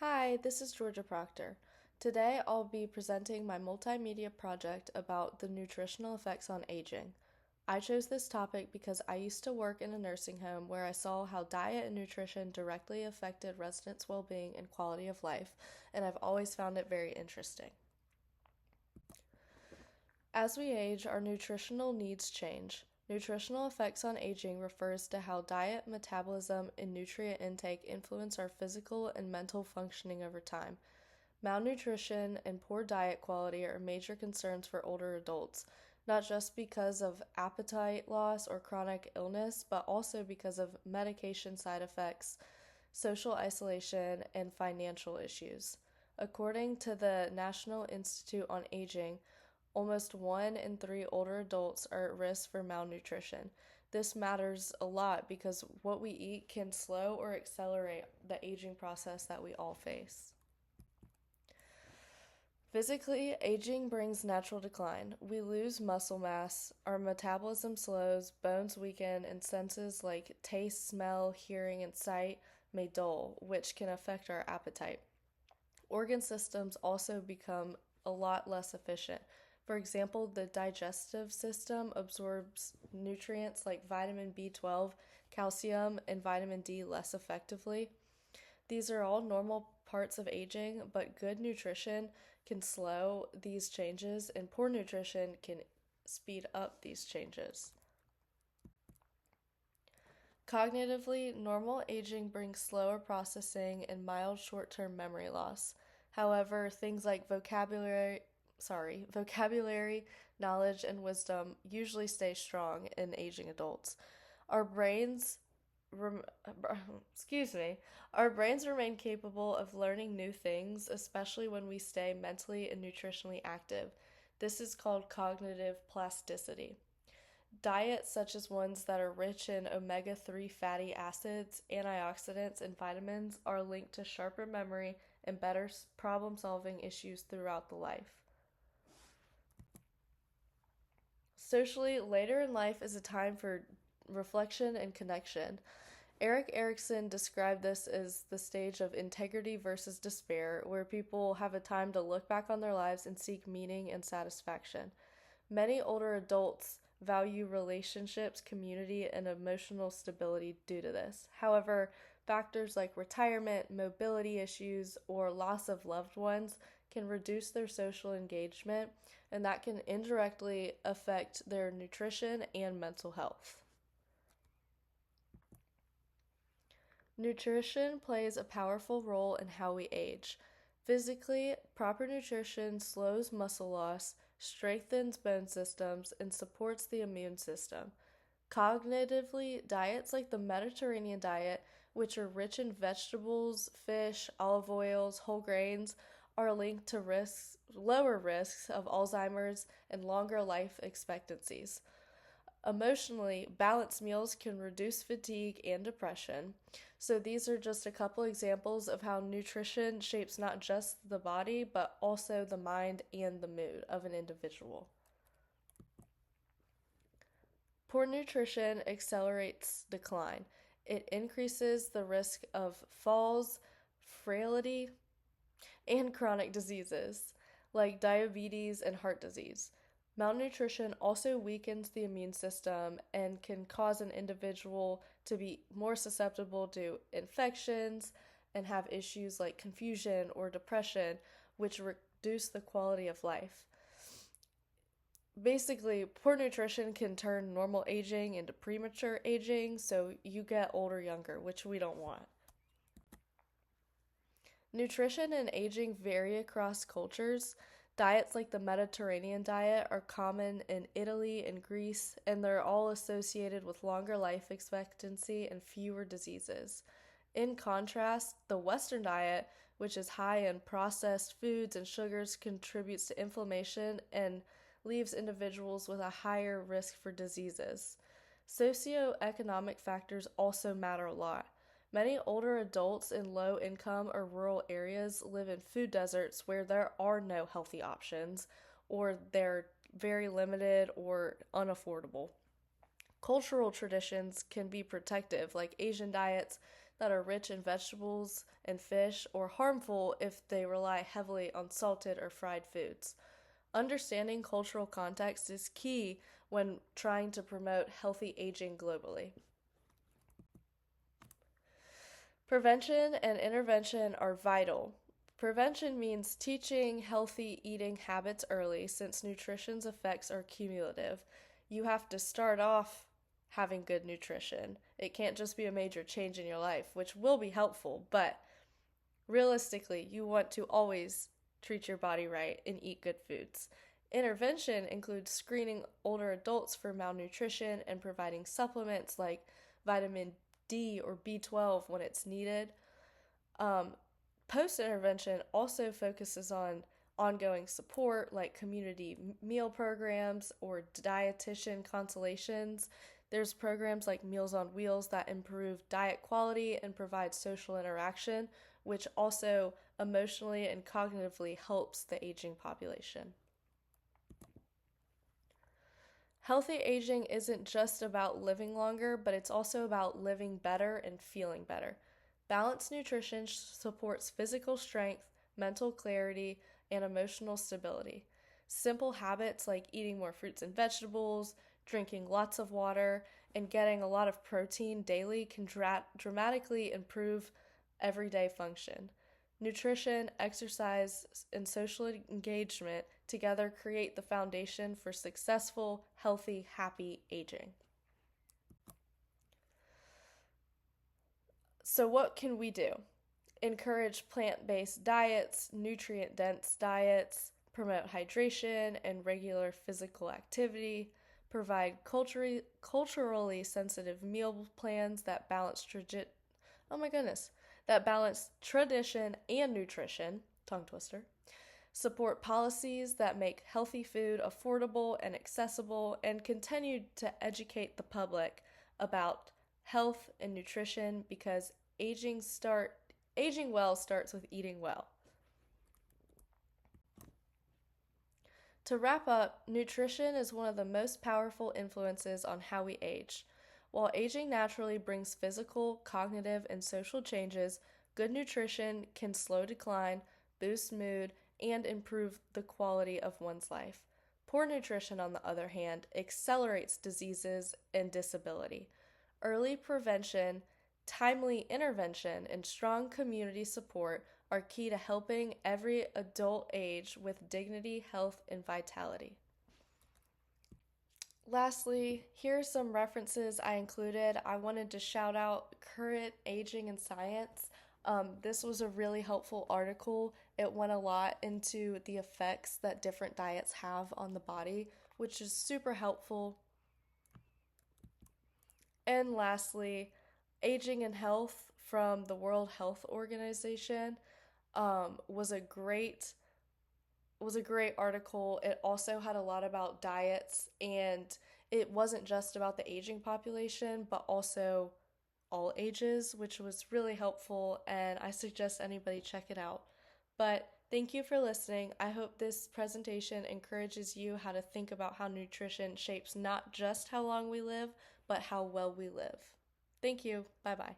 Hi, this is Georgia Proctor. Today I'll be presenting my multimedia project about the nutritional effects on aging. I chose this topic because I used to work in a nursing home where I saw how diet and nutrition directly affected residents' well being and quality of life, and I've always found it very interesting. As we age, our nutritional needs change. Nutritional effects on aging refers to how diet, metabolism, and nutrient intake influence our physical and mental functioning over time. Malnutrition and poor diet quality are major concerns for older adults, not just because of appetite loss or chronic illness, but also because of medication side effects, social isolation, and financial issues. According to the National Institute on Aging, almost 1 in 3 older adults are at risk for malnutrition. This matters a lot because what we eat can slow or accelerate the aging process that we all face. Physically, aging brings natural decline. We lose muscle mass, our metabolism slows, bones weaken, and senses like taste, smell, hearing, and sight may dull, which can affect our appetite. Organ systems also become a lot less efficient. For example, the digestive system absorbs nutrients like vitamin B12, calcium, and vitamin D less effectively. These are all normal parts of aging, but good nutrition can slow these changes, and poor nutrition can speed up these changes. Cognitively, normal aging brings slower processing and mild short-term memory loss. However, things like vocabulary, knowledge, and wisdom usually stay strong in aging adults. Our brains rem- excuse me, our brains remain capable of learning new things, especially when we stay mentally and nutritionally active. This is called cognitive plasticity. Diets such as ones that are rich in omega 3 fatty acids, antioxidants, and vitamins are linked to sharper memory and better problem solving issues throughout the life. Socially, later in life is a time for reflection and connection. Erik Erikson described this as the stage of integrity versus despair, where people have a time to look back on their lives and seek meaning and satisfaction. Many older adults value relationships, community, and emotional stability due to this. However, factors like retirement, mobility issues, or loss of loved ones can reduce their social engagement, and that can indirectly affect their nutrition and mental health. Nutrition plays a powerful role in how we age. Physically, proper nutrition slows muscle loss, strengthens bone systems, and supports the immune system. Cognitively, diets like the Mediterranean diet, which are rich in vegetables, fish, olive oils, whole grains, are linked to lower risks of Alzheimer's and longer life expectancies. Emotionally, balanced meals can reduce fatigue and depression. So, these are just a couple examples of how nutrition shapes not just the body, but also the mind and the mood of an individual. Poor nutrition accelerates decline. It increases the risk of falls, frailty, and chronic diseases like diabetes and heart disease. Malnutrition also weakens the immune system and can cause an individual to be more susceptible to infections and have issues like confusion or depression, which reduce the quality of life. Basically, poor nutrition can turn normal aging into premature aging, so you get older younger, which we don't want. Nutrition and aging vary across cultures. Diets like the Mediterranean diet are common in Italy and Greece, and they're all associated with longer life expectancy and fewer diseases. In contrast, the Western diet, which is high in processed foods and sugars, contributes to inflammation and leaves individuals with a higher risk for diseases. Socioeconomic factors also matter a lot. Many older adults in low income or rural areas live in food deserts where there are no healthy options, or they're very limited or unaffordable. Cultural traditions can be protective, like Asian diets that are rich in vegetables and fish, or harmful if they rely heavily on salted or fried foods. Understanding cultural context is key when trying to promote healthy aging globally. Prevention and intervention are vital. Prevention means teaching healthy eating habits early, since nutrition's effects are cumulative. You have to start off having good nutrition. It can't just be a major change in your life, which will be helpful, but realistically, you want to always treat your body right and eat good foods. Intervention includes screening older adults for malnutrition and providing supplements like vitamin D or B12 when it's needed. Um, Post intervention also focuses on ongoing support like community meal programs or dietitian consultations. There's programs like Meals on Wheels that improve diet quality and provide social interaction, which also emotionally and cognitively helps the aging population. Healthy aging isn't just about living longer, but it's also about living better and feeling better. Balanced nutrition supports physical strength, mental clarity, and emotional stability. Simple habits like eating more fruits and vegetables, drinking lots of water, and getting a lot of protein daily can dramatically improve everyday function. Nutrition, exercise, and social engagement together create the foundation for successful, healthy, happy aging. So, what can we do? Encourage plant based diets, nutrient dense diets, promote hydration and regular physical activity, provide culturally sensitive meal plans that balance tradition and nutrition, tongue twister, support policies that make healthy food affordable and accessible, and continue to educate the public about health and nutrition because aging well starts with eating well. To wrap up, nutrition is one of the most powerful influences on how we age. While aging naturally brings physical, cognitive, and social changes, good nutrition can slow decline, boost mood, and improve the quality of one's life. Poor nutrition, on the other hand, accelerates diseases and disability. Early prevention, timely intervention, and strong community support are key to helping every adult age with dignity, health, and vitality. Lastly, here are some references I included. I wanted to shout out Current Aging in Science. This was a really helpful article. It went a lot into the effects that different diets have on the body, which is super helpful. And lastly, Aging and Health from the World Health Organization um, was a great was a great article. It also had a lot about diets, and it wasn't just about the aging population, but also all ages, which was really helpful, and I suggest anybody check it out. But thank you for listening. I hope this presentation encourages you how to think about how nutrition shapes not just how long we live, but how well we live. Thank you. Bye bye.